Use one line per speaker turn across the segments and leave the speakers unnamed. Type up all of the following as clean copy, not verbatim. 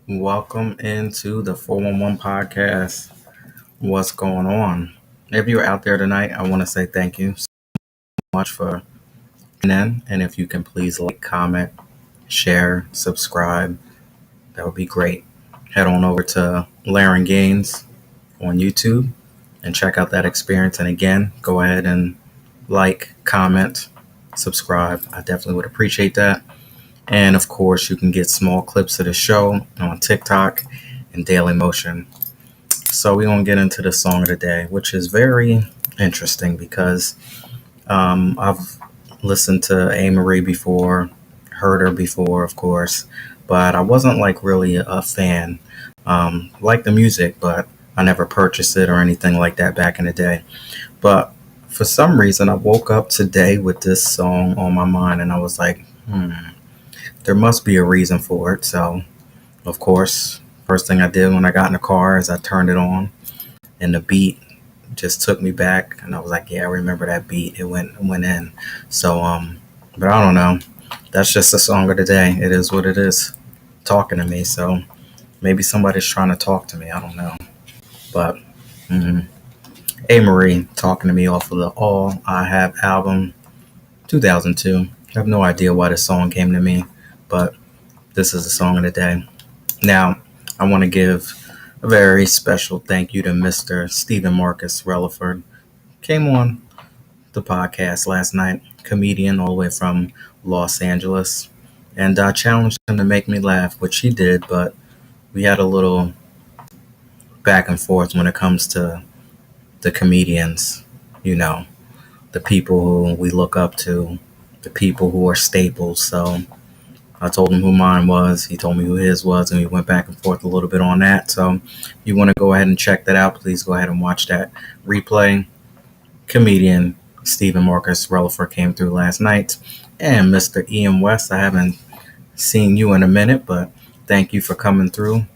Welcome into the 411 podcast. What's going on? If you're out there tonight, I want to say thank you so much for tuning in. And if you can please like, comment, share, subscribe, that would be great. Head on over to Laren Gaines on YouTube and check out that experience. And again, go ahead and like, comment, subscribe. I definitely would appreciate that. And of course, you can get small clips of the show on TikTok and Daily Motion. So we're going to get into the song of the day, which is very interesting because I've listened to A. Marie before, heard her before, of course, but I wasn't like really a fan. Like the music, but I never purchased it or anything like that back in the day. But for some reason, I woke up today with this song on my mind and I was like, there must be a reason for it. So, of course, first thing I did when I got in the car is I turned it on and the beat just took me back and I was like, yeah, I remember that beat. It went in. So but I don't know. That's just the song of the day. It is what it is. Talking to me. So maybe somebody's trying to talk to me. I don't know. But A. Marie talking to me off of the All I Have album 2002. I have no idea why this song came to me, but this is the song of the day. Now, I want to give a very special thank you to Mr. Stephen Marcus Relaford. Came on the podcast last night, comedian all the way from Los Angeles, and I challenged him to make me laugh, which he did, but we had a little back and forth when it comes to the comedians, you know, the people who we look up to, the people who are staples. So I told him who mine was. He told me who his was, and we went back and forth a little bit on that. So if you want to go ahead and check that out, please go ahead and watch that replay. Comedian Stephen Marcus Relaford came through last night. And Mr. Ian West, I haven't seen you in a minute, but thank you for coming through.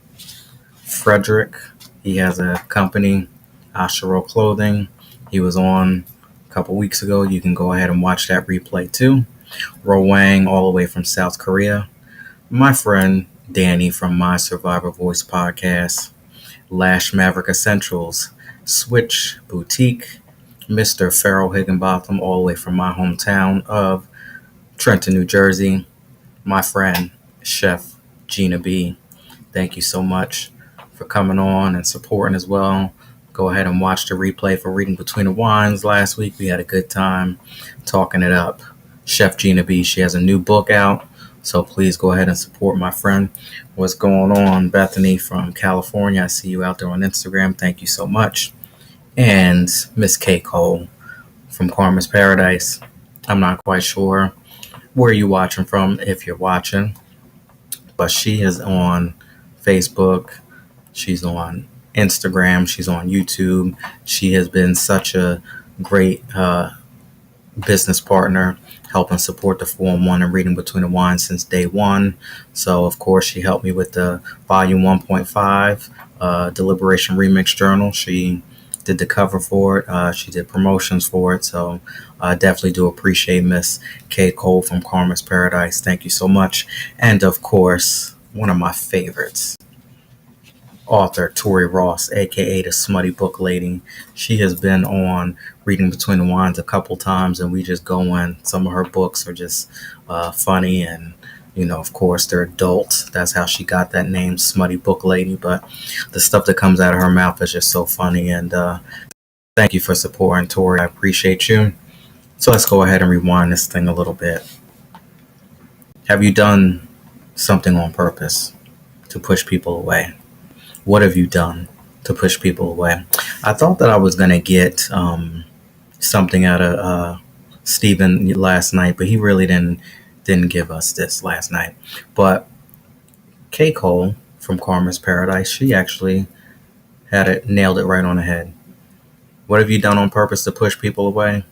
Frederick, he has a company, Ashero Clothing. He was on a couple weeks ago. You can go ahead and watch that replay too. Ro Wang, all the way from South Korea. My friend Danny from My Survivor Voice podcast. Lash Maverick Essentials. Switch Boutique. Mr. Farrell Higginbotham, all the way from my hometown of Trenton, New Jersey. My friend, Chef Gina B. Thank you so much for coming on and supporting as well. Go ahead and watch the replay for Reading Between the Wines last week. We had a good time talking it up. Chef Gina B, she has a new book out, so please go ahead and support my friend. What's going on, Bethany from California? I see you out there on Instagram. Thank you so much. And Miss K. Cole from Karma's Paradise. I'm not quite sure where you're watching from, if you're watching, but she is on Facebook. She's on Instagram. She's on YouTube. She has been such a great business partner, helping support the 4-in-1 and Reading Between the Wines since day one. So, of course, she helped me with the Volume 1.5 Deliberation Remix Journal. She did the cover for it. She did promotions for it. So I definitely do appreciate Miss K. Cole from Karma's Paradise. Thank you so much. And, of course, one of my favorites, author Tori Ross, aka the Smutty Book Lady. She has been on Reading Between the Wines a couple times, and we just go in. Some of her books are just funny, and of course, they're adult. That's how she got that name, Smutty Book Lady. But the stuff that comes out of her mouth is just so funny. And thank you for supporting, Tori. I appreciate you. So let's go ahead and rewind this thing a little bit. Have you done something on purpose to push people away? What have you done to push people away? I thought that I was going to get something out of Stephen last night, but he really didn't give us this last night. But K. Cole from Karma's Paradise, she actually nailed it right on the head. What have you done on purpose to push people away?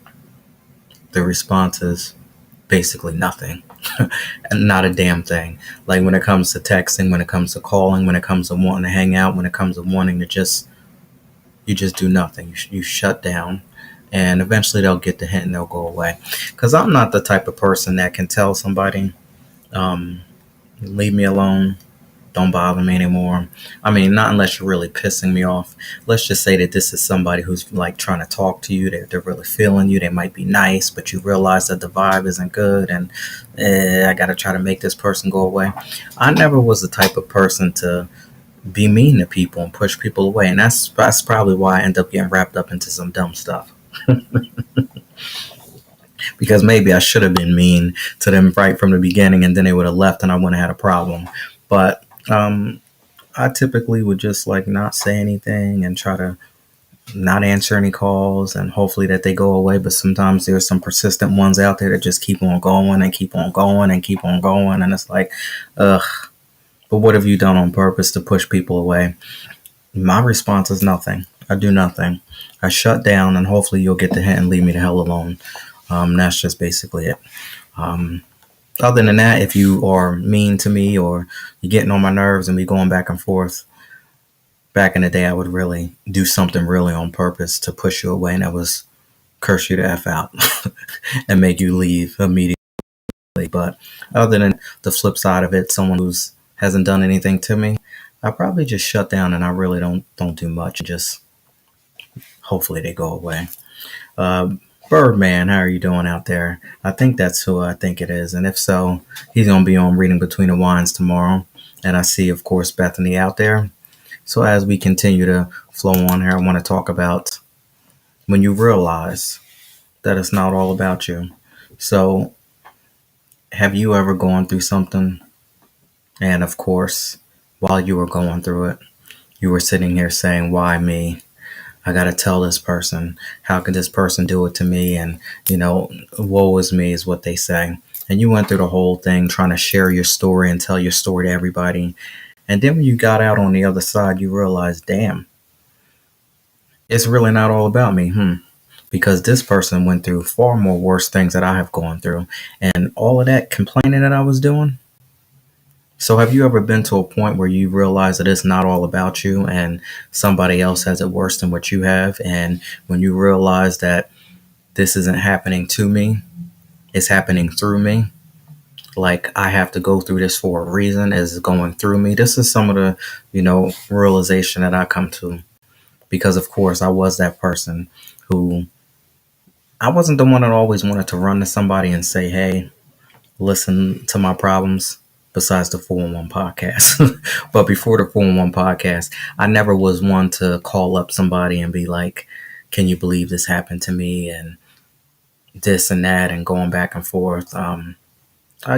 The response is basically nothing. And not a damn thing. Like when it comes to texting, when it comes to calling, when it comes to wanting to hang out, when it comes to wanting to you just do nothing. You shut down, and eventually they'll get the hint and they'll go away. Because I'm not the type of person that can tell somebody, leave me alone, Don't bother me anymore. I mean, not unless you're really pissing me off. Let's just say that this is somebody who's like trying to talk to you. They're really feeling you. They might be nice, but you realize that the vibe isn't good, and I got to try to make this person go away. I never was the type of person to be mean to people and push people away, and that's probably why I end up getting wrapped up into some dumb stuff. Because maybe I should have been mean to them right from the beginning, and then they would have left, and I wouldn't have had a problem. But I typically would just like not say anything and try to not answer any calls, and hopefully that they go away. But sometimes there's some persistent ones out there that just keep on going and keep on going and keep on going, and it's like, ugh. But what have you done on purpose to push people away? My response is nothing. I do nothing. I shut down, and hopefully you'll get the hint and leave me the hell alone. That's just basically it. Um, Other than that, if you are mean to me or you're getting on my nerves and we going back and forth, back in the day, I would really do something really on purpose to push you away, and that was curse you to F out and make you leave immediately. But other than the flip side of it, someone who's hasn't done anything to me, I probably just shut down and I really don't do much. Just hopefully they go away. Uh, Birdman, how are you doing out there? I think that's who I think it is, and if so, he's gonna be on Reading Between the Wines tomorrow. And I see, of course, Bethany out there. So as we continue to flow on here, I want to talk about when you realize that it's not all about you. So have you ever gone through something, and of course, while you were going through it, you were sitting here saying, why me? I got to tell this person. How could this person do it to me? And, woe is me is what they say. And you went through the whole thing trying to share your story and tell your story to everybody. And then when you got out on the other side, you realized, damn, it's really not all about me. Because this person went through far more worse things that I have gone through. And all of that complaining that I was doing. So have you ever been to a point where you realize that it's not all about you and somebody else has it worse than what you have? And when you realize that this isn't happening to me, it's happening through me. Like I have to go through this for a reason, it's going through me. This is some of the, realization that I come to. Because of course I was that person who I wasn't the one that always wanted to run to somebody and say, hey, listen to my problems, besides the 411 podcast. But before the 411 podcast, I never was one to call up somebody and be like, can you believe this happened to me? And this and that and going back and forth. I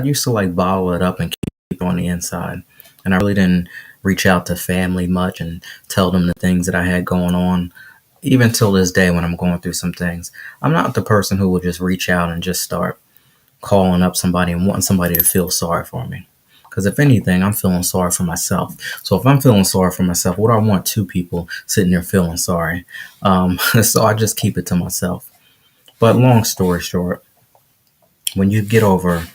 used to like bottle it up and keep it on the inside. And I really didn't reach out to family much and tell them the things that I had going on. Even till this day when I'm going through some things, I'm not the person who will just reach out and just start calling up somebody and wanting somebody to feel sorry for me. Because if anything, I'm feeling sorry for myself. So if I'm feeling sorry for myself, what do I want two people sitting there feeling sorry? So I just keep it to myself. But long story short, when you get over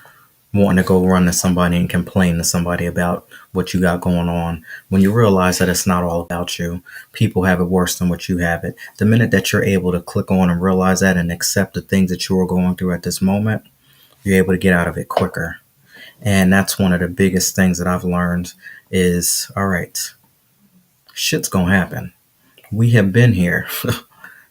wanting to go run to somebody and complain to somebody about what you got going on, when you realize that it's not all about you, people have it worse than what you have it. The minute that you're able to click on and realize that and accept the things that you are going through at this moment, you're able to get out of it quicker. And that's one of the biggest things that I've learned is, all right, shit's gonna happen. We have been here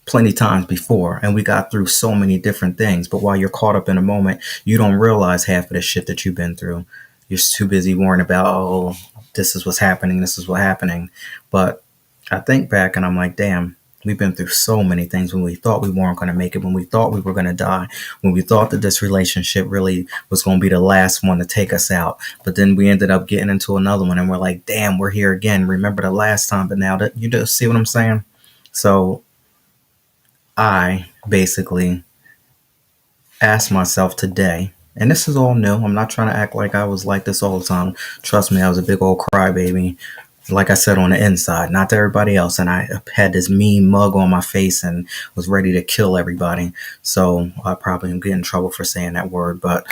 plenty times before and we got through so many different things. But while you're caught up in a moment, you don't realize half of the shit that you've been through. You're too busy worrying about, oh, this is what's happening. This is what's happening. But I think back and I'm like, damn, we've been through so many things when we thought we weren't going to make it, when we thought we were going to die, when we thought that this relationship really was going to be the last one to take us out. But then we ended up getting into another one and we're like, damn, we're here again. Remember the last time, but now that you just see what I'm saying? So I basically asked myself today, and this is all new. I'm not trying to act like I was like this all the time. Trust me, I was a big old crybaby. Like I said, on the inside, not to everybody else. And I had this mean mug on my face and was ready to kill everybody. So I probably am getting in trouble for saying that word, but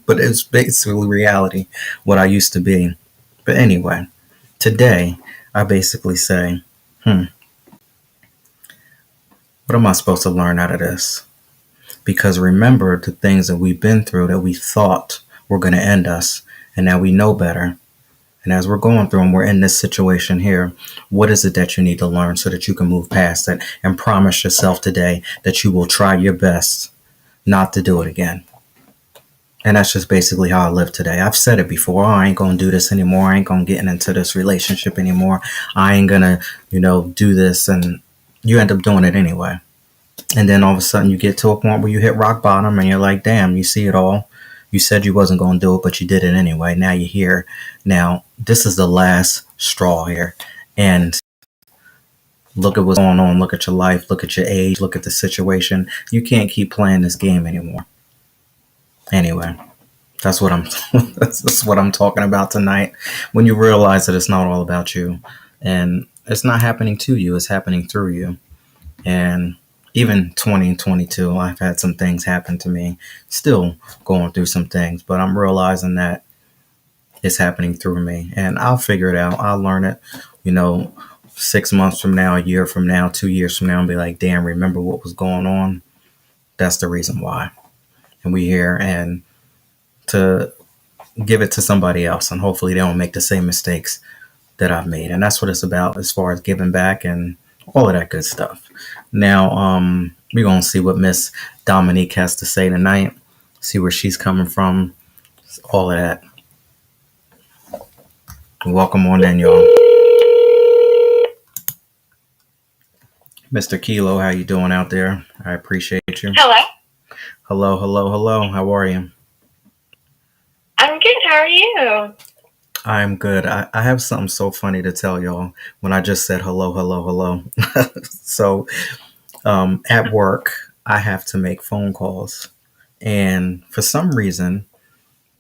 but it's basically reality, what I used to be. But anyway, today I basically say, what am I supposed to learn out of this? Because remember the things that we've been through that we thought were going to end us, and now we know better. And as we're going through and we're in this situation here, what is it that you need to learn so that you can move past it and promise yourself today that you will try your best not to do it again? And that's just basically how I live today. I've said it before. Oh, I ain't going to do this anymore. I ain't going to get into this relationship anymore. I ain't going to, do this. And you end up doing it anyway. And then all of a sudden you get to a point where you hit rock bottom and you're like, damn, you see it all. You said you wasn't going to do it, but you did it anyway. Now you're here. Now, this is the last straw here. And look at what's going on. Look at your life. Look at your age. Look at the situation. You can't keep playing this game anymore. Anyway, that's what I'm that's what I'm talking about tonight. When you realize that it's not all about you and it's not happening to you, it's happening through you. And even 2022, I've had some things happen to me, still going through some things, but I'm realizing that it's happening through me and I'll figure it out. I'll learn it, 6 months from now, a year from now, 2 years from now, and be like, damn, remember what was going on? That's the reason why. And we here and to give it to somebody else and hopefully they don't make the same mistakes that I've made. And that's what it's about as far as giving back and all of that good stuff. Now, we're going to see what Miss Dominique has to say tonight, see where she's coming from, all of that. Welcome on in, y'all. Mr. Kilo, how you doing out there? I appreciate you.
Hello.
Hello, hello, hello. How are you?
I'm good. How are you?
I'm good. I have something so funny to tell y'all when I just said hello, hello, hello. So at work, I have to make phone calls. And for some reason,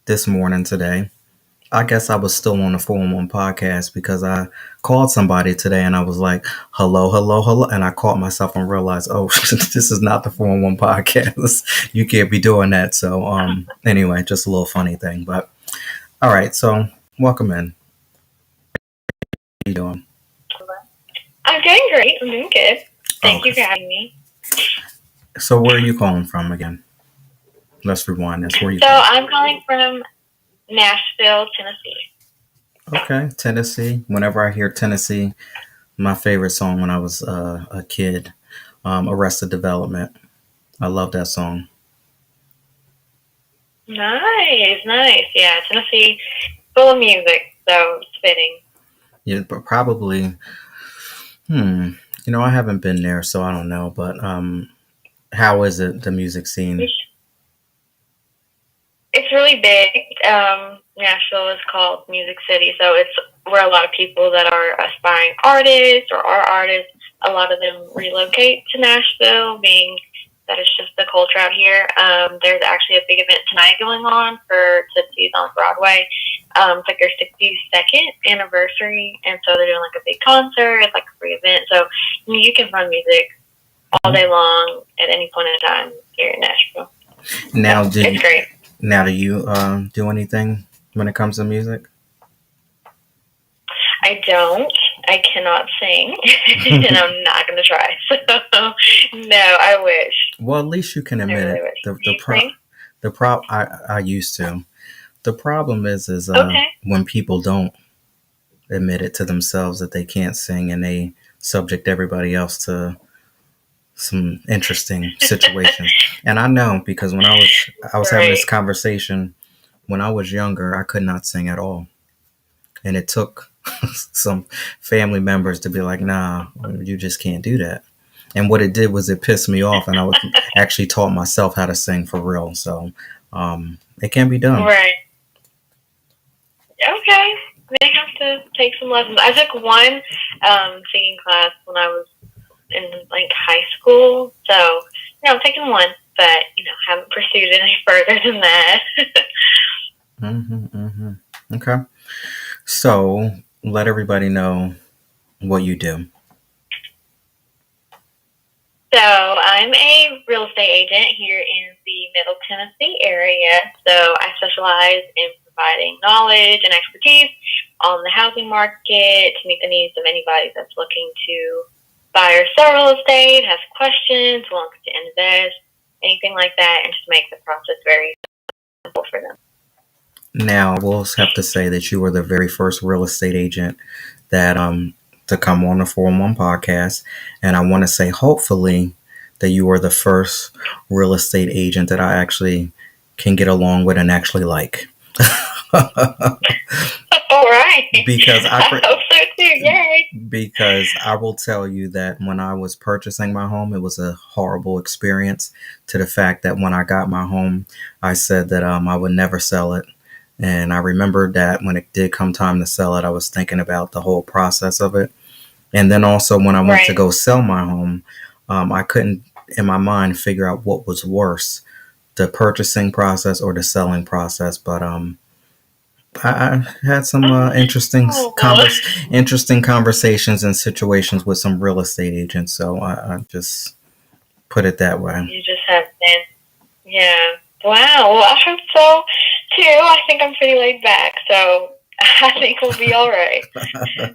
this morning today, I guess I was still on the 411 podcast because I called somebody today and I was like, hello, hello, hello. And I caught myself and realized, oh, this is not the 411 podcast. You can't be doing that. So anyway, just a little funny thing. But all right. So welcome in. How you doing?
I'm doing great. I'm doing good. Thank you
Okay.
for having me.
So where are you calling from again? Let's rewind this. Where are you
So
calling
I'm calling from Nashville, Tennessee.
Okay, Tennessee. Whenever I hear Tennessee, my favorite song when I was a kid, Arrested Development. I love that song.
Nice, nice. Yeah, Tennessee, full of music, so it's fitting.
Yeah, but probably. I haven't been there, so I don't know. But how is it, the music scene?
It's really big. Nashville is called Music City, so it's where a lot of people that are aspiring artists or are artists, a lot of them relocate to Nashville, being that it's just the culture out here. There's actually a big event tonight going on for Tootsie's on Broadway. It's like their 62nd anniversary, and so they're doing like a big concert. It's like a free event, so you can find music all day long at any point in time here in Nashville.
Now,
it's great.
Now, do you do anything when it comes to music?
I don't. I cannot sing, and I'm not going to try. So, no, I wish.
Well, at least you can admit
really
it. I used to. The problem is
okay.
when people don't admit it to themselves that they can't sing and they subject everybody else to some interesting situations. And I know because when I was having this conversation when I was younger, I could not sing at all. And it took some family members to be like, nah, you just can't do that. And what it did was it pissed me off, and I was actually taught myself how to sing for real. So it can be done.
Right. Okay. They have to take some lessons. I took one singing class when I was in like high school. So, I'm taking one, but haven't pursued it any further than that.
Okay. So let everybody know what you do.
So I'm a real estate agent here in the Middle Tennessee area. So I specialize in providing knowledge and expertise on the housing market to meet the needs of anybody that's looking to buy or sell real estate, has questions, wants to invest, anything like that, and just make the process very simple for them.
Now, I will have to say that you were the very first real estate agent that to come on the 411 podcast, and I want to say hopefully that you are the first real estate agent that I actually can get along with and actually like.
All right.
because I
I hope so too. Yay.
because I will tell you that when I was purchasing my home, it was a horrible experience. To the fact that when I got my home, I said that I would never sell it. And I remembered that when it did come time to sell it, I was thinking about the whole process of it. And then also when I went to
Right.
go sell my home, I couldn't, in my mind, figure out what was worse, the purchasing process or the selling process. But I had some
Oh,
interesting conversations and situations with some real estate agents. So I just put it that way.
you just have been. Yeah. Wow. Well, I hope so too. I think I'm pretty laid back, so I think we'll be all right.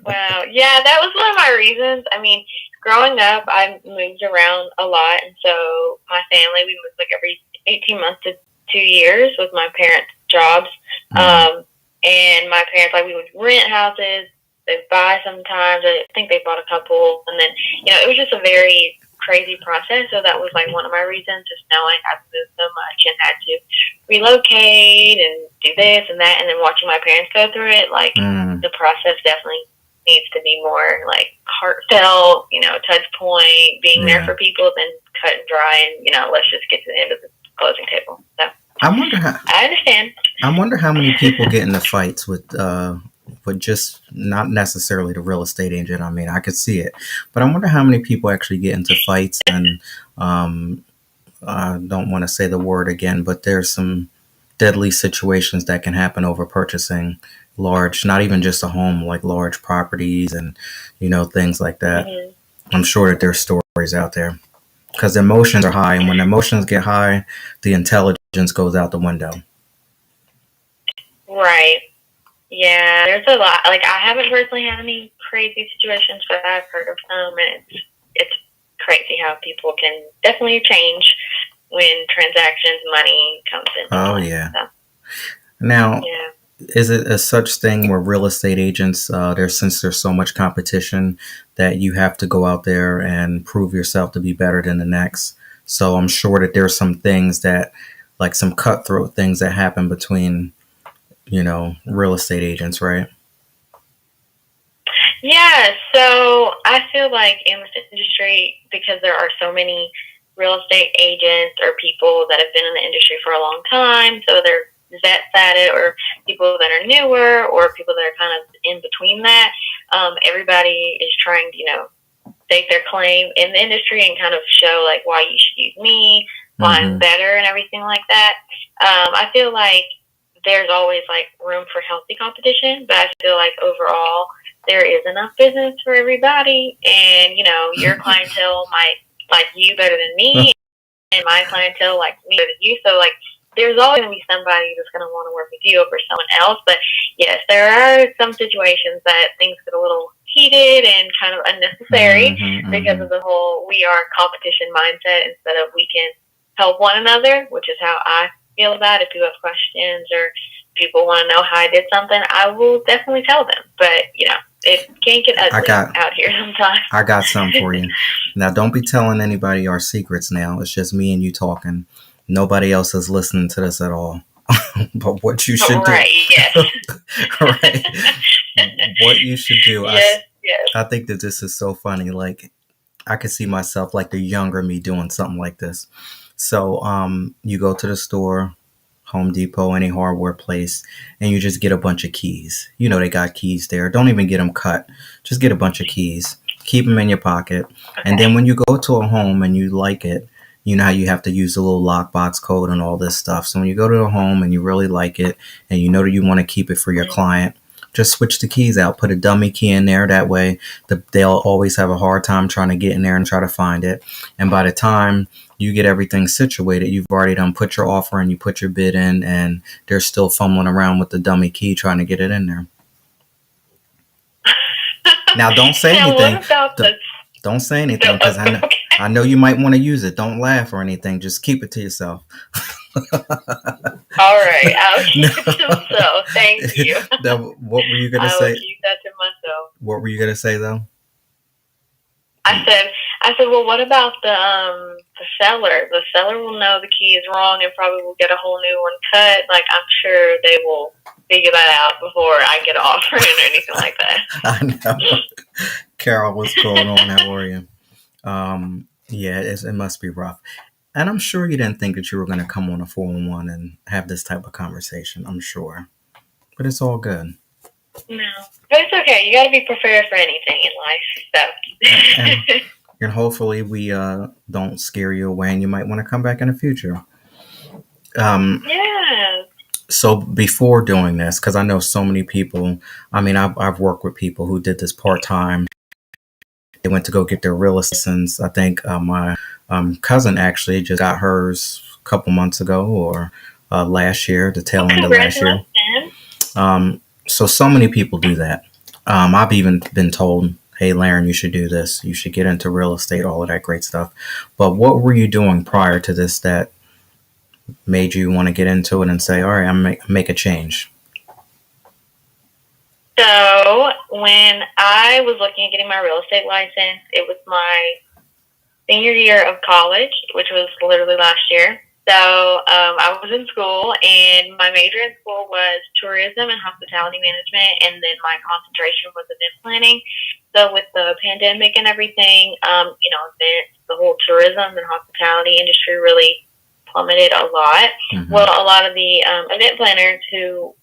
Wow. Yeah, that was one of my reasons. I mean, growing up, I moved around a lot, and so my family, we moved like every 18 months to 2 years with my parents' jobs.
Mm.
And my parents, like, we would rent houses, they'd buy sometimes. I think they bought a couple, and then, it was just a very crazy process. So that was like one of my reasons, just knowing I've moved so much and had to relocate and do this and that, and then watching my parents go through it, like
Mm.
the process definitely needs to be more like heartfelt, touch point, being there
Yeah.
for people than cut and dry and, let's just get to the end of the closing table. So
I wonder how
I understand.
I wonder how many people get into fights with just not necessarily the real estate agent. I mean, I could see it, but I wonder how many people actually get into fights and um, I don't want to say the word again, but there's some deadly situations that can happen over purchasing large, not even just a home, like large properties and things like that.
Hmm.
I'm sure that there's stories out there because emotions are high, and when emotions get high, the intelligence goes out the window.
Right. Yeah, there's a lot. Like, I haven't personally had any crazy situations, but I've heard of some, and it's crazy how people can definitely change when transactions, money comes into
Oh
play.
yeah.
So,
Now,
yeah.
is it a such thing where real estate agents, since there's so much competition, that you have to go out there and prove yourself to be better than the next? So I'm sure that there's some things that, like some cutthroat things that happen between, real estate agents, right?
Yeah, so I feel like in this industry, because there are so many real estate agents or people that have been in the industry for a long time, so they're vets at it, or people that are newer, or people that are kind of in between that. Everybody is trying to, stake their claim in the industry and kind of show like why you should use me, why I'm
Mm-hmm.
better, and everything like that. I feel like there's always like room for healthy competition, but I feel like overall there is enough business for everybody, and your clientele might like you better than me, and my clientele likes me better than you. So like, there's always going to be somebody that's going to want to work with you over someone else. But yes, there are some situations that things get a little heated and kind of unnecessary
Mm-hmm.
because
Mm-hmm.
of the whole we are competition mindset instead of we can help one another, which is how I feel about it. If people have questions or people want to know how I did something, I will definitely tell them. But it can get
I
ugly
got
out here sometimes.
I got something for you. Now, don't be telling anybody our secrets now. It's just me and you talking. Nobody else is listening to this at all. But what you should do,
Right, yes.
right? What you should do,
Yes, yes.
I think that this is so funny. Like, I could see myself, like the younger me, doing something like this. So, you go to the store, Home Depot, any hardware place, and you just get a bunch of keys. They got keys there. Don't even get them cut. Just get a bunch of keys. Keep them in your pocket. And then
Okay.
when you go to a home and you like it, you know how you have to use the little lockbox code and all this stuff. So when you go to a home and you really like it and you know that you want to keep it for your
Mm-hmm.
client, just switch the keys out. Put a dummy key in there. That way, they'll always have a hard time trying to get in there and try to find it. And by the time you get everything situated, you've already done put your offer in, you put your bid in, and they're still fumbling around with the dummy key trying to get it in there. Now, don't say
Now,
anything.
what about
D-
the?
Don't say anything because
Okay.
I know you might want to use it. Don't laugh or anything. Just keep it to yourself.
All right, I'll
No.
keep it to myself. Thank you.
No, what were you gonna
I will
say?
keep that to myself.
What were you gonna say though?
I said, well, what about the seller? The seller will know the key is wrong and probably will get a whole new one cut. Like, I'm sure they will figure that out before I get offering or anything like that.
I know. Carol, what's going on? How are you? Yeah, it must be rough. And I'm sure you didn't think that you were going to come on a 411 and have this type of conversation. I'm sure. But it's all good.
No. But it's okay. You got to be prepared for anything in life. So.
And hopefully we don't scare you away and you might want to come back in the future.
Yeah.
So before doing this, because I know so many people, I mean, I've worked with people who did this part time. They went to go get their real estate license. I think my cousin actually just got hers a couple months ago or last year, the tail end of last year. So many people do that. I've even been told, hey, Laren, you should do this. You should get into real estate, all of that great stuff. But what were you doing prior to this that made you want to get into it and say, all right, I'm make a change?
So when I was looking at getting my real estate license, it was my senior year of college, which was literally last year. So I was in school, and my major in school was tourism and hospitality management, and then my concentration was event planning. So with the pandemic and everything, events, the whole tourism and hospitality industry really plummeted a lot. Mm-hmm. Well, a lot of the event planners who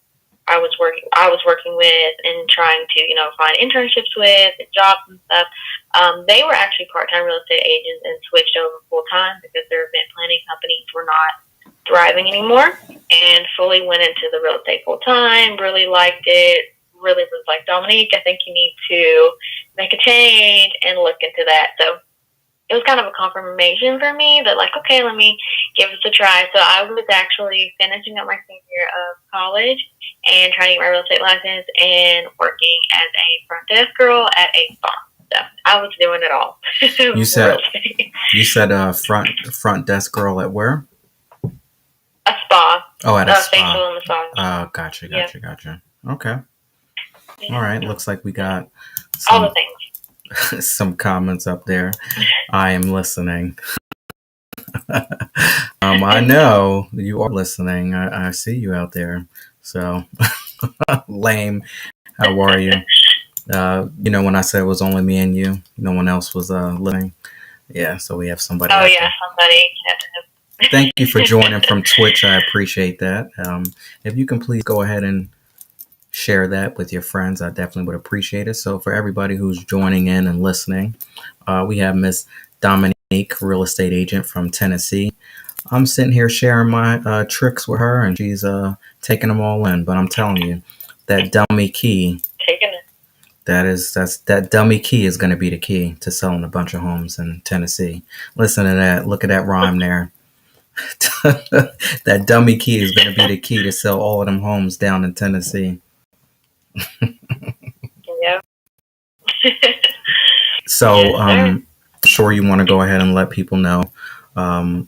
I was working with and trying to, find internships with and jobs and stuff. They were actually part-time real estate agents and switched over full-time because their event planning companies were not thriving anymore, and fully went into the real estate full-time, really liked it, really was like, Dominique, I think you need to make a change and look into that. So it was kind of a confirmation for me that, like, okay, let me give this a try. So I was actually finishing up my senior year of college and trying to get my real estate license and working as a front desk girl at a spa. So I was doing it all.
You said front desk girl at where?
A spa.
Oh, at a spa.
Facial and massage.
Gotcha. Okay. Yeah. All right. Looks like we got
all the things.
Some comments up there. I am listening. I know you are listening. I see you out there. So, lame. How are you? When I said it was only me and you, no one else was listening. Yeah, so we have somebody.
Oh, yeah, somebody.
Thank you for joining from Twitch. I appreciate that. If you can please go ahead and share that with your friends, I definitely would appreciate it. So for everybody who's joining in and listening, we have Miss Dominique, real estate agent from Tennessee. I'm sitting here sharing my tricks with her, and she's taking them all in. But I'm telling you, that dummy key, that dummy key is going to be the key to selling a bunch of homes in Tennessee. Listen to that. Look at that rhyme there. That dummy key is going to be the key to sell all of them homes down in Tennessee.
Yeah.
So, sure you want to go ahead and let people know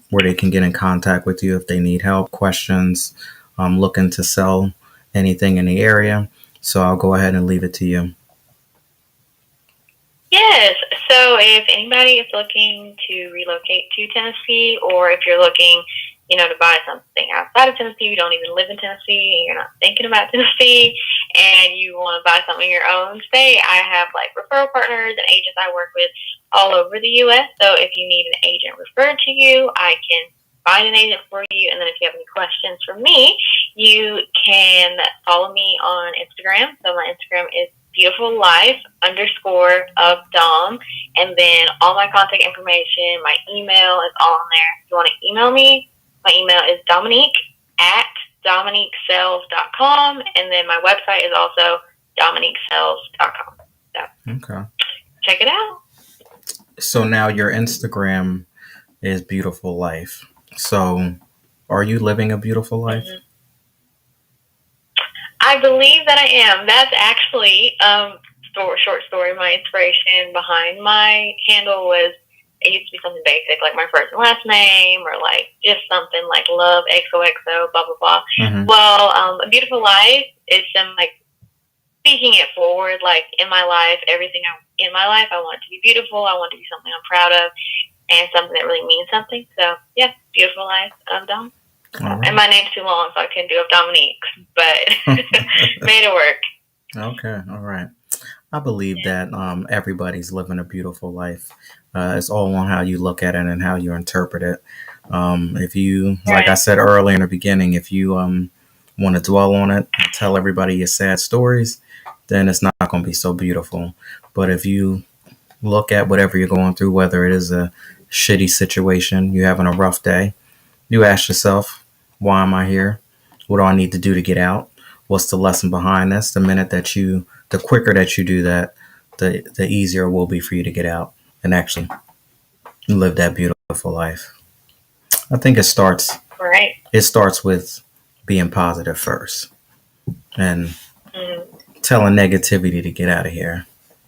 where they can get in contact with you if they need help, questions, looking to sell anything in the area. So I'll go ahead and leave it to you.
Yes. So if anybody is looking to relocate to Tennessee, or if you're looking, to buy something outside of Tennessee, you don't even live in Tennessee, and you're not thinking about Tennessee, and you want to buy something in your own state, I have referral partners and agents I work with all over the U.S. So if you need an agent referred to you, I can find an agent for you. And then if you have any questions for me, you can follow me on Instagram. So my Instagram is beautiful life _ of Dom. And then all my contact information, my email is all in there. If you want to email me, my email is Dominique@DominiqueSells.com. And then my website is also DominiqueSells.com. So
okay.
Check it out.
So now your Instagram is Beautiful Life. So are you living a beautiful life?
Mm-hmm. I believe that I am. That's actually, short story, my inspiration behind my handle was it used to be something basic, like my first and last name, or like just something like love XOXO, blah blah blah.
Mm-hmm.
Well, A Beautiful Life is some like speaking it forward. Like in my life, in my life, I want it to be beautiful. I want it to be something I'm proud of, and something that really means something. So yeah, Beautiful Life of Dom. Right. And my name's too long, so I couldn't do it Dominique, but made it work.
Okay, all right. I believe that everybody's living a beautiful life. It's all on how you look at it and how you interpret it. If you, like I said earlier in the beginning, if you want to dwell on it and tell everybody your sad stories, then it's not going to be so beautiful. But if you look at whatever you're going through, whether it is a shitty situation, you're having a rough day, you ask yourself, why am I here? What do I need to do to get out? What's the lesson behind this? The quicker that you do that, the easier it will be for you to get out and actually live that beautiful life. I think it starts with being positive first and telling negativity to get out of here.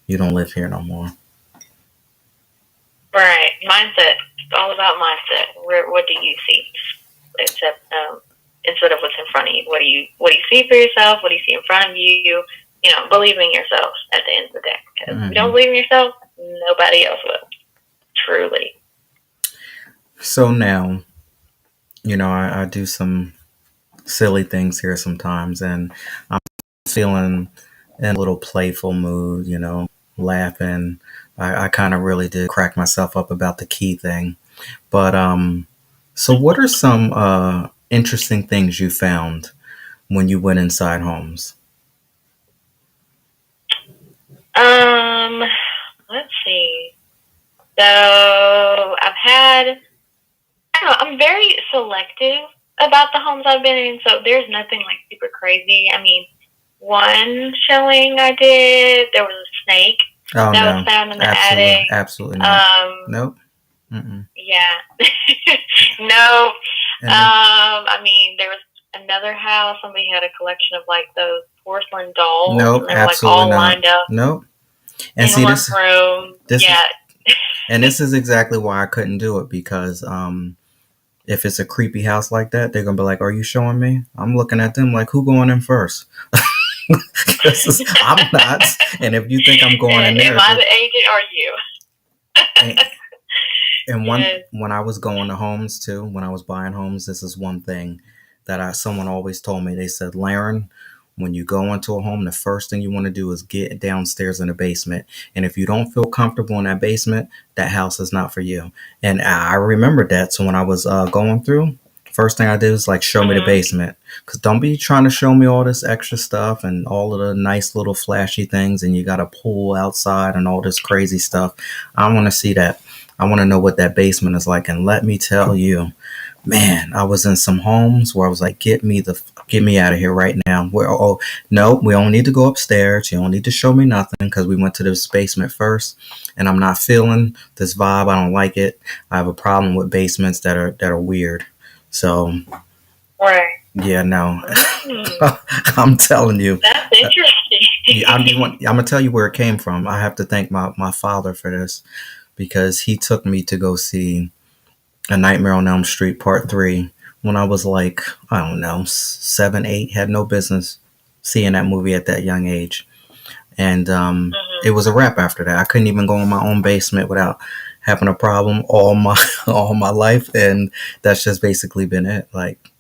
You don't live here no more.
Right. Mindset. It's all about mindset. What do you see? Instead of what's in front of you. What do you see for yourself? What do you see in front of you? Believe in yourself at the end of the day. Because if you don't believe in yourself, nobody else will. Truly.
So now, I do some silly things here sometimes, and I'm feeling in a little playful mood, laughing. I kind of really did crack myself up about the key thing. But so what are some interesting things you found when you went inside homes?
Let's see. So I don't know, I'm very selective about the homes I've been in, so there's nothing like super crazy. I mean, one showing I did, there was a snake that was found in the attic.
Absolutely not. Nope.
Yeah. No. I mean, there was another house. Somebody had a collection of like those porcelain dolls.
Nope.
And they were like all lined up.
Nope. And
in
see
one room.
And this is exactly why I couldn't do it, because if it's a creepy house like that, they're gonna be like, "Are you showing me?" I'm looking at them like, "Who going in first?" I'm not. And if you think I'm going in there,
am I the agent or you?
And when I was going to homes too, when I was buying homes, this is one thing that someone always told me. They said, Laren, when you go into a home, the first thing you want to do is get downstairs in the basement. And if you don't feel comfortable in that basement, that house is not for you. And I remembered that. So when I was going through, first thing I did was like, show me the basement. Because don't be trying to show me all this extra stuff and all of the nice little flashy things. And you got a pool outside and all this crazy stuff. I want to see that. I want to know what that basement is like. And let me tell you, man, I was in some homes where I was like, get me out of here right now. No, we don't need to go upstairs. You don't need to show me nothing, because we went to this basement first, and I'm not feeling this vibe. I don't like it. I have a problem with basements that are weird. So, yeah, no, I'm telling you.
That's interesting.
I'm gonna tell you where it came from. I have to thank my father for this, because he took me to go see A Nightmare on Elm Street Part 3 when I was like, I don't know, 7, 8, had no business seeing that movie at that young age. And it was a wrap after that. I couldn't even go in my own basement without having a problem all my life. And that's just basically been it. Like,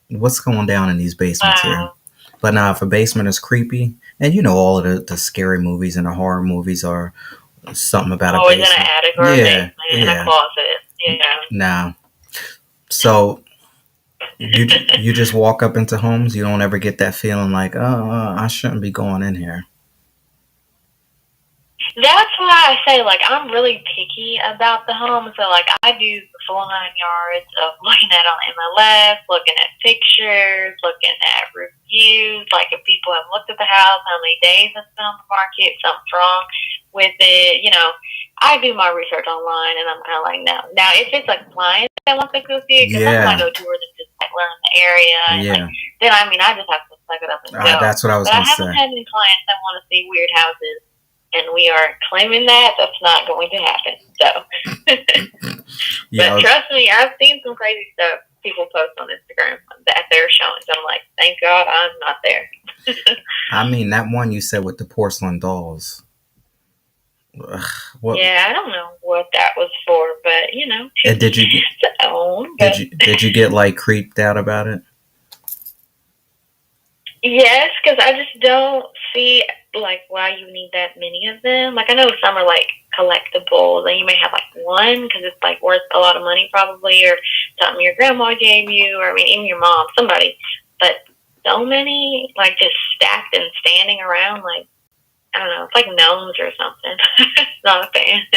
what's going down in these basements here? But now, if a basement is creepy, and all of the scary movies and the horror movies are something about
always
a basement.
In an attic or a basement, in a closet. Yeah.
Nah. So you just walk up into homes. You don't ever get that feeling like, oh, I shouldn't be going in here.
That's why I say, like, I'm really picky about the home. So, like, I do the full 9 yards of looking at on MLS, looking at pictures, looking at reviews. Like, if people have looked at the house, how many days it's been on the market, something's wrong with it. I do my research online, and I'm kind of like, no. Now, if it's like clients that want to go see it, because sometimes I go tours and just like learn the area, and then I just have to suck it up and go.
That's what I was going to say.
But I haven't had any clients that want to see weird houses and we are claiming that that's not going to happen. So, but
Yeah,
trust me, I've seen some crazy stuff people post on Instagram that they're showing. So I'm like, thank God I'm not there.
I mean that one you said with the porcelain dolls. Ugh, what
Yeah, I don't know what that was for, but
did you get?
to own. But
Did you get like creeped out about it?
yes, because I just don't see like why you need that many of them. Like I know some are like collectibles, and you may have like one because it's like worth a lot of money probably, or something your grandma gave you, or I mean even your mom, somebody. But so many like just stacked and standing around, like I don't know, it's like gnomes or something. Not a fan.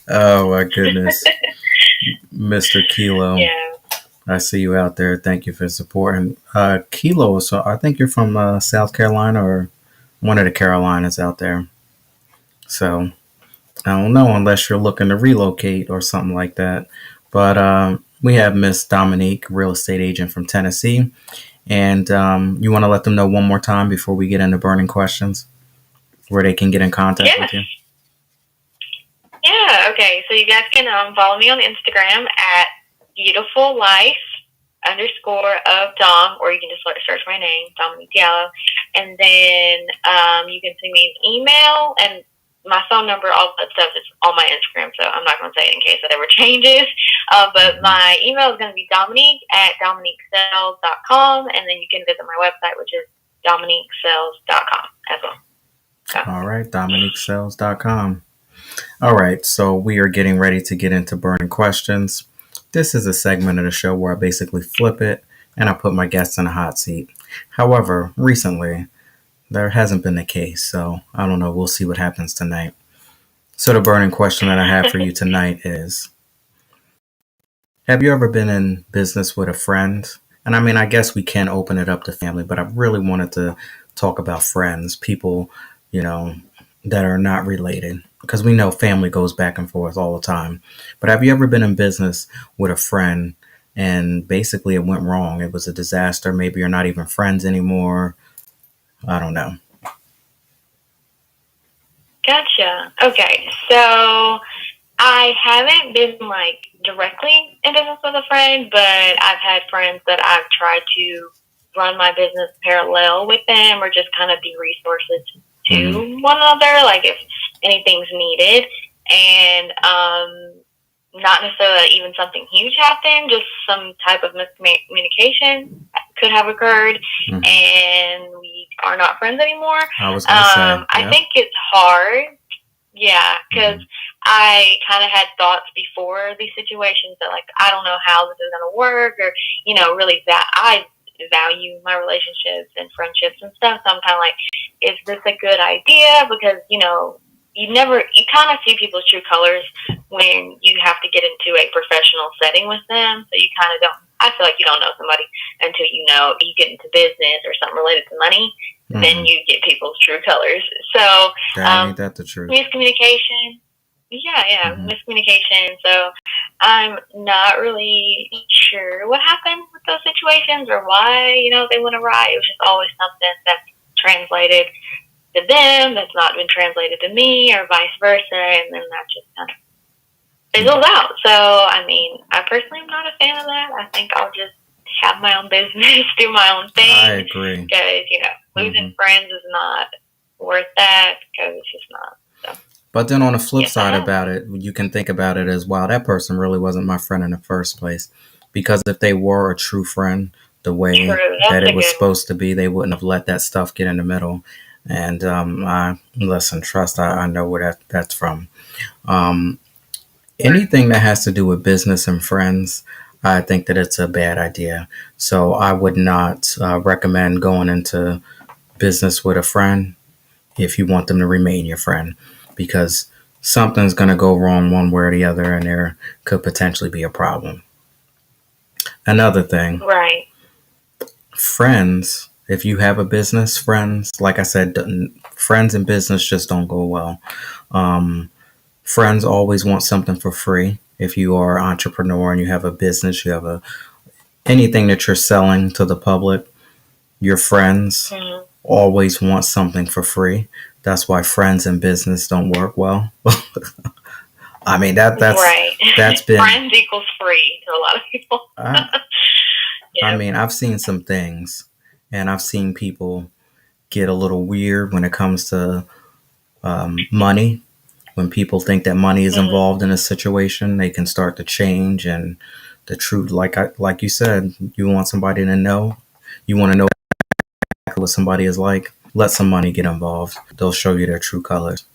Oh my goodness, Mr. Kilo.
Yeah.
I see you out there. Thank you for supporting. Kilo, so I think you're from South Carolina or one of the Carolinas out there. So I don't know unless you're looking to relocate or something like that. But we have Miss Dominique, real estate agent from Tennessee. And you want to let them know one more time before we get into burning questions where they can get in contact
Yeah.
with you?
Yeah, okay. So you guys can follow me on Instagram at beautiful life underscore of Dom, or you can just search my name, Dominique Diallo. And then you can send me an email, and my phone number, all that stuff is on my Instagram, so I'm not going to say it in case that ever changes. But my email is going to be Dominique at dominiquesales.com, and then you can visit my website, which is dominiquesales.com as well. So.
All right, dominiquesales.com. All right, so we are getting ready to get into burning questions. This is a segment of the show where I basically flip it and I put my guests in a hot seat. However, recently, there hasn't been the case, so I don't know. We'll see what happens tonight. So, the burning question that I have for you tonight is: have you ever been in business with a friend? And I mean, I guess we can open it up to family, but I really wanted to talk about friends, people, you know, that are not related, because we know family goes back and forth all the time. But have you ever been in business with a friend and basically it went wrong? It was a disaster. Maybe you're not even friends anymore. I don't know.
Gotcha. Okay, so I haven't been like directly in business with a friend, but I've had friends that I've tried to run my business parallel with them, or just kind of be resources
Mm-hmm.
to one another, like if anything's needed. And not necessarily even something huge happened, just some type of miscommunication could have occurred,
Mm-hmm.
and we are not friends anymore.
I was going to say,
I think it's hard, yeah, because I kind of had thoughts before these situations that, like, I don't know how this is going to work, or, really that I value my relationships and friendships and stuff. So I'm kind of like, is this a good idea? Because, you kind of see people's true colors when you have to get into a professional setting with them. So you kind of don't, I feel like you don't know somebody until you get into business or something related to money.
Mm-hmm.
Then you get people's true colors. So,
ain't that the truth?
Miscommunication. Yeah, miscommunication. So I'm not really sure what happened with those situations or why, they went awry. It was just always something that's translated to them that's not been translated to me, or vice versa, and then that just kind of fizzles out. So, I mean, I personally am not a fan of that. I think I'll just have my own business, do my own thing.
I agree.
Because, losing friends is not worth that, because it's just not. So.
But then on the flip side about it, you can think about it as, wow, that person really wasn't my friend in the first place. Because if they were a true friend, the way that it was supposed to be, they wouldn't have let that stuff get in the middle. And listen, trust, I know where that's from. Anything that has to do with business and friends, I think that it's a bad idea. So I would not recommend going into business with a friend if you want them to remain your friend, because something's going to go wrong one way or the other, and there could potentially be a problem. Another thing,
right?
Friends, if you have a business, friends, like I said, friends and business just don't go well. Friends always want something for free. If you are an entrepreneur and you have a business, you have anything that you're selling to the public, your friends always want something for free That's why friends and business don't work well. I mean
Right.
that's been.
Friends equals free to a lot of people.
I, I
Yeah.
mean, I've seen some things, and I've seen people get a little weird when it comes to money. When people think that money is
Hmm.
involved in a situation, they can start to change. And the truth, like you said, you want somebody to know. You want to know exactly what somebody is like. Let some money get involved. They'll show you their true colors.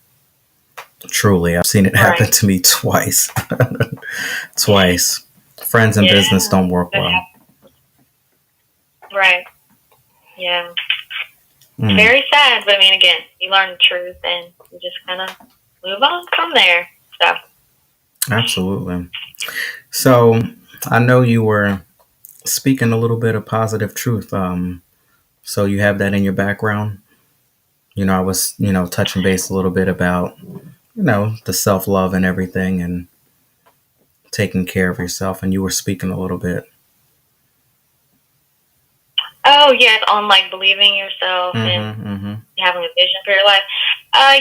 Truly, I've seen it happen
Right.
to me twice. Twice. Friends and business
Yeah.
don't work
That
well.
happens. Right. Yeah.
Mm,
Very sad, but I mean, again, you learn the truth and you just kind of move on from there. So,
absolutely. So I know you were speaking a little bit of positive truth. So you have that in your background. I was, touching base a little bit about, the self love and everything and taking care of yourself. And you were speaking a little bit.
oh yes, on like believing yourself and
Mm-hmm. Mm-hmm.
having a vision for your life.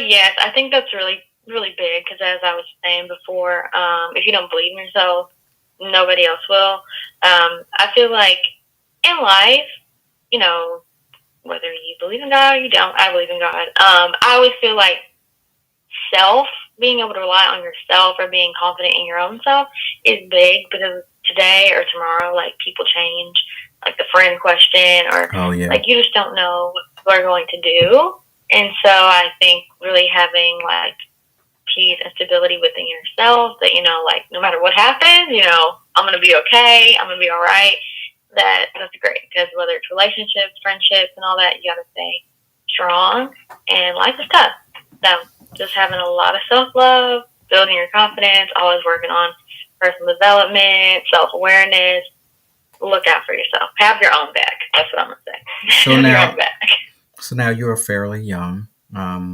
Yes, I think that's really, really big because as I was saying before, if you don't believe in yourself, nobody else will. I feel like in life, you know, whether you believe in God or you don't, I believe in God. I always feel like self, being able to rely on yourself or being confident in your own self is big because today or tomorrow, like people change, like the friend question, or
Oh, yeah.
like you just don't know what people are going to do. And so I think really having like peace and stability within yourself that, like no matter what happens, I'm going to be okay. I'm going to be all right. That's great because whether it's relationships, friendships, and all that, you got to stay strong. And life is tough. So just having a lot of self love, building your confidence, always working on personal development, self awareness. Look out for yourself. Have your own back. That's what I'm gonna say.
So
Have your own
now,
back.
so now you're fairly young.
Yeah.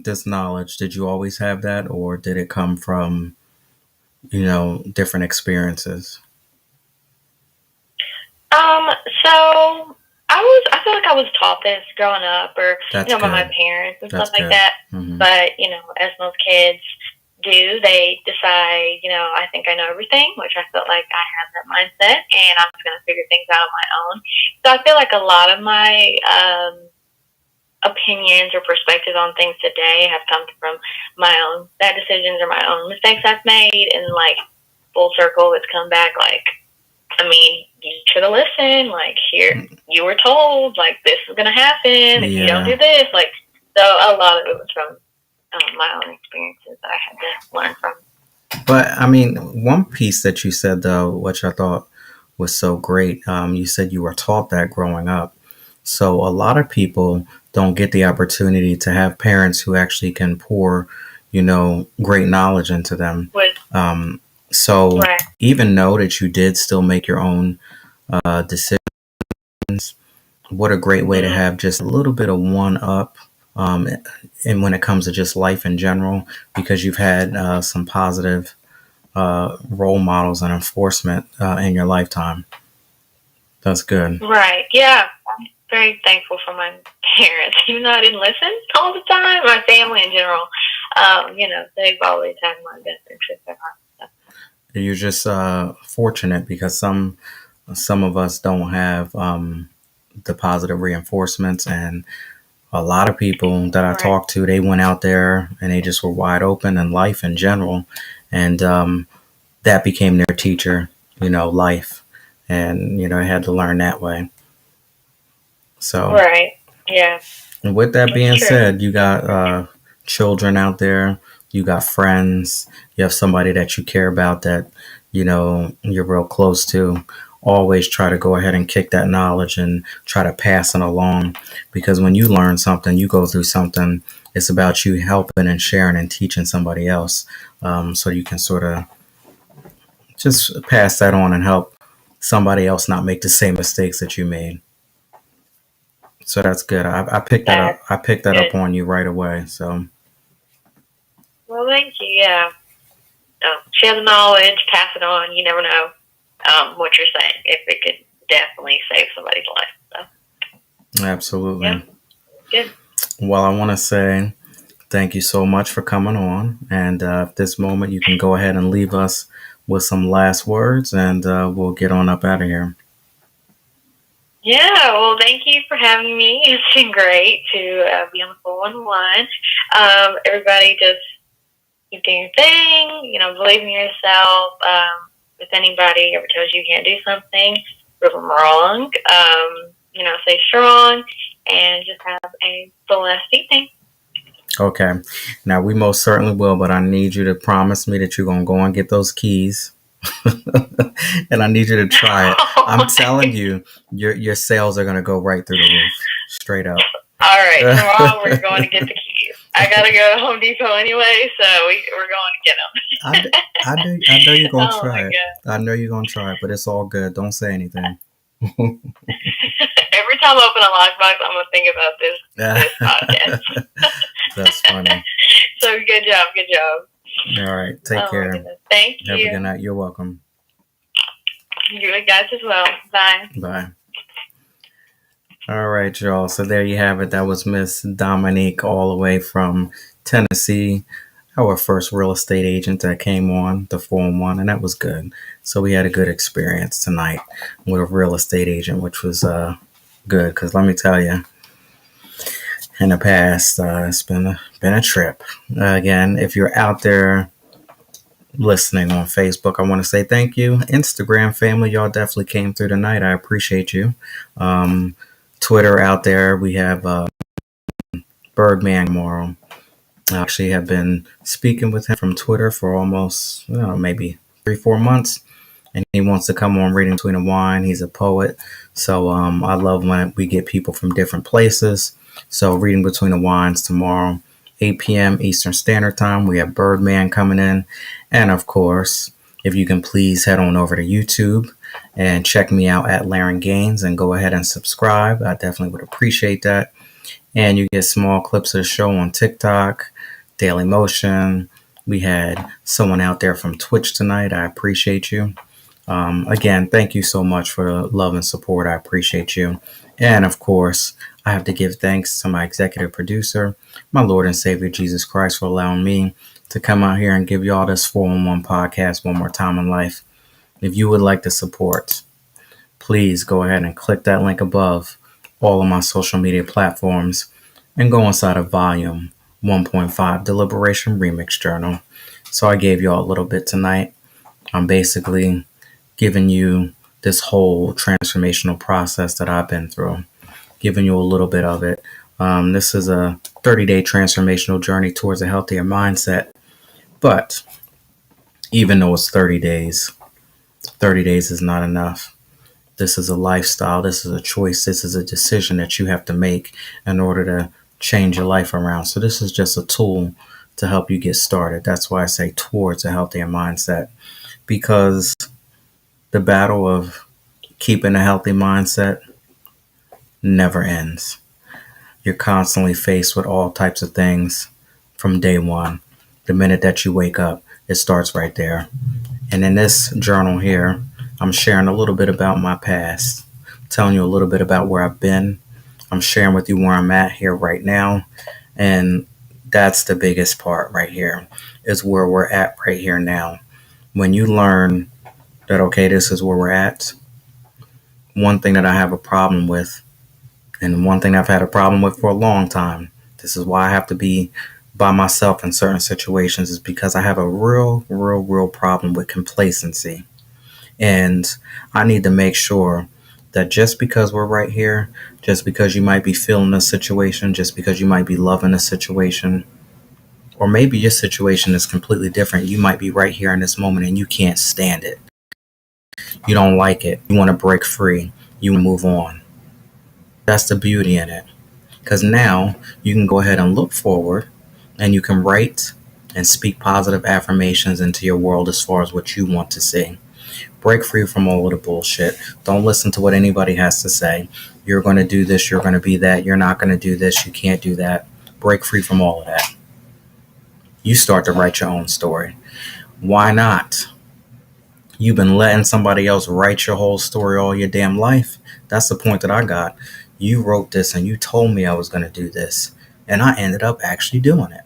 This knowledge, did you always have that, or did it come from, different experiences?
Um. So I feel like I was taught this growing up, or
That's
by my
good.
parents and stuff
That's
like
good.
that.
Mm-hmm.
But as most kids do, they decide, I think I know everything, which I felt like I had that mindset, and I'm just gonna figure things out on my own. So I feel like a lot of my opinions or perspectives on things today have come from my own bad decisions or my own mistakes I've made, and like full circle, it's come back like, I mean, you should have listened. Like, here, you were told, like, this is going to happen if you don't
Yeah.
do this. Like, so a lot of it was from my own experiences that I had to learn from.
But I mean, one piece that you said though, which I thought was so great, you said you were taught that growing up. So a lot of people don't get the opportunity to have parents who actually can pour, great knowledge into them.
Was
So
right.
even though that you did still make your own decisions, what a great way to
Mm-hmm.
have just a little bit of one up. Um, and when it comes to just life in general, because you've had some positive role models and enforcement in your lifetime. That's good.
Right. Yeah. I'm very thankful for my parents, even though I didn't listen all the time. My family in general, they've always had my best interest at heart. So.
You're just fortunate because some of us don't have the positive reinforcements, and a lot of people that I
Right.
talked to, they went out there and they just were wide open in life in general, and that became their teacher, life, and they had to learn that way. So
Right. Yeah.
and with that
That's
being
true.
said, you got children out there, you got friends, you have somebody that you care about that you're real close to. Always try to go ahead and kick that knowledge and try to pass it along, because when you learn something, you go through something. It's about you helping and sharing and teaching somebody else, so you can sort of just pass that on and help somebody else not make the same mistakes that you made. So that's good. I picked that
That's
up. I picked that
good.
up on you right away. So
Well, thank you. Yeah. Share the knowledge, pass it on. You never know what you're saying if it could definitely save somebody's life. So, yeah,
absolutely.
good.
Well, I want to say thank you so much for coming on. And at this moment, you can go ahead and leave us with some last words, and we'll get on up out of here.
Yeah, well, thank you for having me. It's been great to be on the 411. Everybody just keep doing your thing, believe in yourself. If anybody ever tells you can't do something, prove them wrong. Stay strong and just have a blessed evening.
Okay. Now, we most certainly will, but I need you to promise me that you're going to go and get those keys. And I need you to try it. I'm telling you, your sales are going to go right through the roof, straight up.
All right, tomorrow we're going to get the keys. I gotta go to Home Depot anyway, so we're going to get them.
I know you're gonna
Oh
try
my
it.
God.
I know you're gonna try it, but it's all good. Don't say anything.
Every time I open a lockbox, I'm gonna think about this podcast.
That's funny.
So good job.
All right, take care.
Thank you.
Have a good night. You're welcome.
You guys as well. Bye.
Bye. All right, y'all. So there you have it. That was Miss Dominique, all the way from Tennessee, our first real estate agent that came on the 411, and that was good. So we had a good experience tonight with a real estate agent, which was good, because let me tell you, in the past, it's been a trip. Again, if you're out there listening on Facebook, I want to say thank you. Instagram family, y'all definitely came through tonight. I appreciate you. Twitter out there, we have Birdman tomorrow. I actually have been speaking with him from Twitter for almost, maybe 3-4 months. And he wants to come on Reading Between the Wine. He's a poet. So I love when we get people from different places. So Reading Between the Wines tomorrow, 8 p.m. Eastern Standard Time. We have Birdman coming in. And of course, if you can please head on over to YouTube and check me out at Laren Gaines and go ahead and subscribe. I definitely would appreciate that. And you get small clips of the show on TikTok, Daily Motion. We had someone out there from Twitch tonight. I appreciate you. Again, thank you so much for the love and support. I appreciate you. And of course, I have to give thanks to my executive producer, my Lord and Savior Jesus Christ, for allowing me to come out here and give y'all this 411 podcast one more time in life. If you would like to support, please go ahead and click that link above all of my social media platforms and go inside of volume 1.5 Deliberation Remix Journal. So I gave y'all a little bit tonight. I'm basically giving you this whole transformational process that I've been through, giving you a little bit of it. This is a 30-day transformational journey towards a healthier mindset. But even though it's 30 days, 30 days is not enough. This is a lifestyle. This is a choice. This is a decision that you have to make in order to change your life around. So this is just a tool to help you get started. That's why I say towards a healthier mindset, because the battle of keeping a healthy mindset never ends. You're constantly faced with all types of things from day one. The minute that you wake up, it starts right there. And in this journal here, I'm sharing a little bit about my past, telling you a little bit about where I've been. I'm sharing with you where I'm at here right now. And that's the biggest part right here, is where we're at right here now. When you learn that, okay, this is where we're at, one thing that I have a problem with, and one thing I've had a problem with for a long time, this is why I have to be by myself in certain situations, is because I have a real problem with complacency. And I need to make sure that just because we're right here, just because you might be feeling a situation, just because you might be loving a situation, or maybe your situation is completely different. You might be right here in this moment and you can't stand it. You don't like it. You want to break free. You move on. That's the beauty in it. Because now you can go ahead and look forward and you can write and speak positive affirmations into your world as far as what you want to see. Break free from all of the bullshit. Don't listen to what anybody has to say. You're going to do this. You're going to be that. You're not going to do this. You can't do that. Break free from all of that. You start to write your own story. Why not? You've been letting somebody else write your whole story all your damn life. That's the point that I got. You wrote this and you told me I was going to do this. and I ended up actually doing it.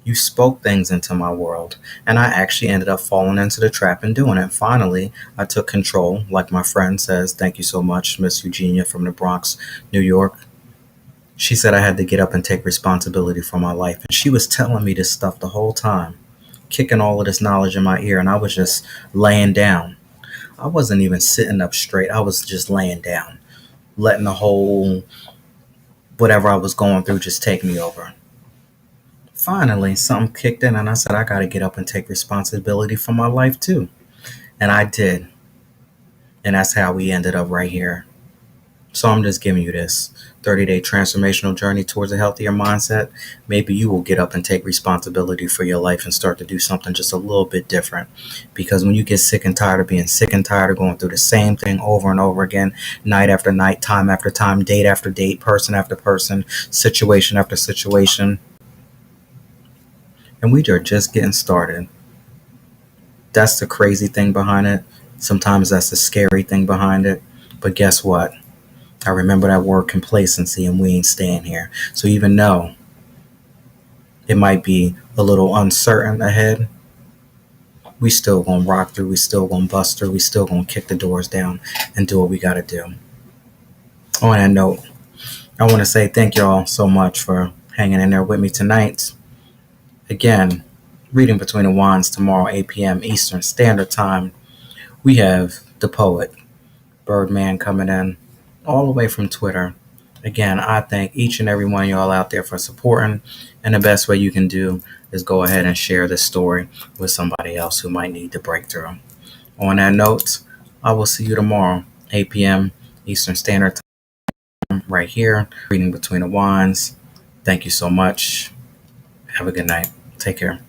You spoke things into my world, and I actually ended up falling into the trap and doing it. Finally, I took control, like my friend says. Thank you so much, Miss Eugenia from the Bronx, New York. She said I had to get up and take responsibility for my life, and she was telling me this stuff the whole time, kicking all of this knowledge in my ear, and I was just laying down. I wasn't even sitting up straight. I was just laying down, letting the whole whatever I was going through just take me over. Finally, something kicked in, and I said, I got to get up and take responsibility for my life too. And I did. And that's how we ended up right here. So I'm just giving you this 30-day transformational journey towards a healthier mindset. Maybe you will get up and take responsibility for your life and start to do something just a little bit different. Because when you get sick and tired of being sick and tired of going through the same thing over and over again, night after night, time after time, date after date, person after person, situation after situation, and we are just getting started. That's the crazy thing behind it. Sometimes that's the scary thing behind it. But guess what? I remember that word complacency, and we ain't staying here. So even though it might be a little uncertain ahead, we still gonna rock through, we still gonna bust through, we still gonna kick the doors down and do what we gotta do. On that note, I wanna say thank y'all so much for hanging in there with me tonight. Again, reading between the wands tomorrow, 8 p.m. Eastern Standard Time. We have the poet, Birdman, coming in all the way from Twitter. Again, I thank each and every one of y'all out there for supporting. And the best way you can do is go ahead and share this story with somebody else who might need the breakthrough. On that note, I will see you tomorrow, 8 p.m. Eastern Standard Time, right here, reading between the wands. Thank you so much. Have a good night. Take care.